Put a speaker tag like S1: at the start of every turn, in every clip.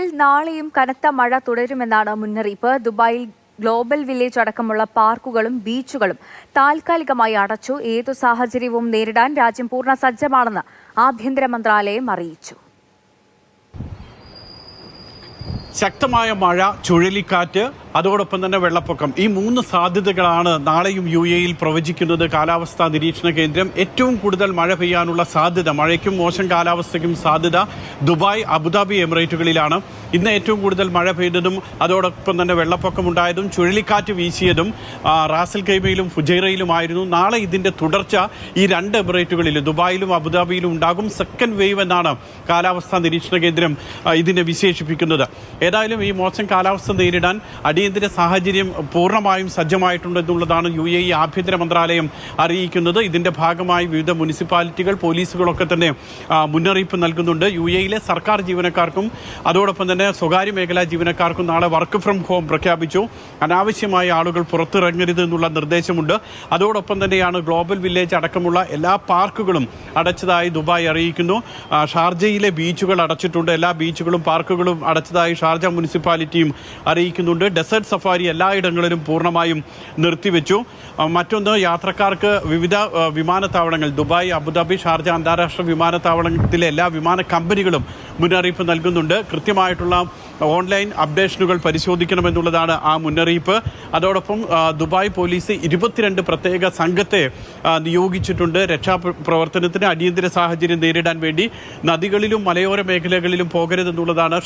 S1: ദുബായിൽ നാളെയും കനത്ത മഴ തുടരുമെന്നാണ് മുന്നറിയിപ്പ്. ദുബായിൽ ഗ്ലോബൽ വില്ലേജ് അടക്കമുള്ള പാർക്കുകളും ബീച്ചുകളും താൽക്കാലികമായി അടച്ചു. ഏതു സാഹചര്യവും നേരിടാൻ രാജ്യം പൂർണ്ണ സജ്ജമാണെന്ന് ആഭ്യന്തര മന്ത്രാലയം അറിയിച്ചു.
S2: ശക്തമായ മഴ, ചുഴലിക്കാറ്റ്, അതോടൊപ്പം തന്നെ വെള്ളപ്പൊക്കം, ഈ 3 സാധ്യതകളാണ് നാളെയും UAE പ്രവചിക്കുന്നത് കാലാവസ്ഥാ നിരീക്ഷണ കേന്ദ്രം. ഏറ്റവും കൂടുതൽ മഴ പെയ്യാനുള്ള സാധ്യത, മഴയ്ക്കും മോശം കാലാവസ്ഥയ്ക്കും സാധ്യത ദുബായ്, അബുദാബി എമിറേറ്റുകളിലാണ്. ഇന്ന് ഏറ്റവും കൂടുതൽ മഴ പെയ്തതും അതോടൊപ്പം തന്നെ വെള്ളപ്പൊക്കമുണ്ടായതും ചുഴലിക്കാറ്റ് വീശിയതും റാസൽ ഖൈമയിലും ഫുജൈറയിലുമായിരുന്നു. നാളെ ഇതിന്റെ തുടർച്ച ഈ 2 എമിറേറ്റുകളിൽ ദുബായിലും അബുദാബിയിലും ഉണ്ടാകും. സെക്കൻഡ് വേവ് എന്നാണ് കാലാവസ്ഥാ നിരീക്ഷണ കേന്ദ്രം ഇതിനെ വിശേഷിപ്പിക്കുന്നത്. ഏതായാലും ഈ മോശം കാലാവസ്ഥ നേരിടാൻ അടിയന്തര സാഹചര്യം പൂർണ്ണമായും സജ്ജമായിട്ടുണ്ടെന്നുള്ളതാണ് UAE ആഭ്യന്തര മന്ത്രാലയം അറിയിക്കുന്നത്. ഇതിന്റെ ഭാഗമായി വിവിധ മുനിസിപ്പാലിറ്റികൾ, പോലീസുകളൊക്കെ തന്നെ മുന്നറിയിപ്പ് നൽകുന്നുണ്ട്. UAE സർക്കാർ ജീവനക്കാർക്കും അതോടൊപ്പം തന്നെ സ്വകാര്യ മേഖലാ ജീവനക്കാർക്കും നാളെ വർക്ക് ഫ്രം ഹോം പ്രഖ്യാപിച്ചു. അനാവശ്യമായ ആളുകൾ പുറത്തിറങ്ങരുത് എന്നുള്ള നിർദ്ദേശമുണ്ട്. അതോടൊപ്പം തന്നെയാണ് ഗ്ലോബൽ വില്ലേജ് അടക്കമുള്ള എല്ലാ പാർക്കുകളും അടച്ചതായി ദുബായ് അറിയിക്കുന്നു. ഷാർജയിലെ ബീച്ചുകൾ അടച്ചിട്ടുണ്ട്. എല്ലാ ബീച്ചുകളും പാർക്കുകളും അടച്ചതായി ഷാർജ മുനിസിപ്പാലിറ്റിയും അറിയിക്കുന്നുണ്ട്. ഡെസേർട്ട് സഫാരി എല്ലായിടങ്ങളിലും പൂർണ്ണമായും നിർത്തിവെച്ചു. മറ്റൊന്ന്, യാത്രക്കാർക്ക് വിവിധ വിമാനത്താവളങ്ങൾ, ദുബായ്, അബുദാബി, ഷാർജ അന്താരാഷ്ട്ര വിമാനത്താവളത്തിലെ എല്ലാ വിമാന കമ്പനികളും മുന്നറിയിപ്പ് നൽകുന്നുണ്ട്. കൃത്യമായിട്ടുള്ള ഓൺലൈൻ അപ്ഡേഷനുകൾ പരിശോധിക്കണമെന്നുള്ളതാണ് ആ മുന്നറിയിപ്പ്. അതോടൊപ്പം ദുബായ് പോലീസ് 22 പ്രത്യേക സംഘത്തെ നിയോഗിച്ചിട്ടുണ്ട് രക്ഷാപ്രവർത്തനത്തിന്. അടിയന്തര സാഹചര്യം നേരിടാൻ വേണ്ടി നദികളിലും മലയോര മേഖലകളിലും പോകരുതെന്നുള്ളതാണ്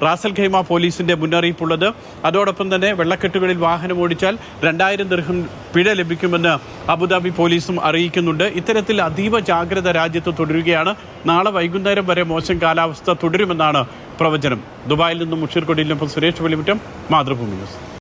S2: റാസൽ ഖൈമ പോലീസിന്റെ മുന്നറിയിപ്പുള്ളത്. അതോടൊപ്പം തന്നെ വെള്ളക്കെട്ടുകളിൽ വാഹനം ഓടിച്ചാൽ 2000 ദിർഹം പിഴ ലഭിക്കുമെന്ന് അബുദാബി പോലീസും അറിയിക്കുന്നുണ്ട്. ഇത്തരത്തിൽ അതീവ ജാഗ്രത രാജ്യത്ത് തുടരുകയാണ്. നാളെ വൈകുന്നേരം വരെ മോശം കാലാവസ്ഥ തുടരുമെന്നാണ് പ്രവചനം. ദുബായിൽ നിന്നും മുഷീർ കൊടിയിലിനൊപ്പം സുരേഷ് വെളിമുറ്റം, മാതൃഭൂമി ന്യൂസ്.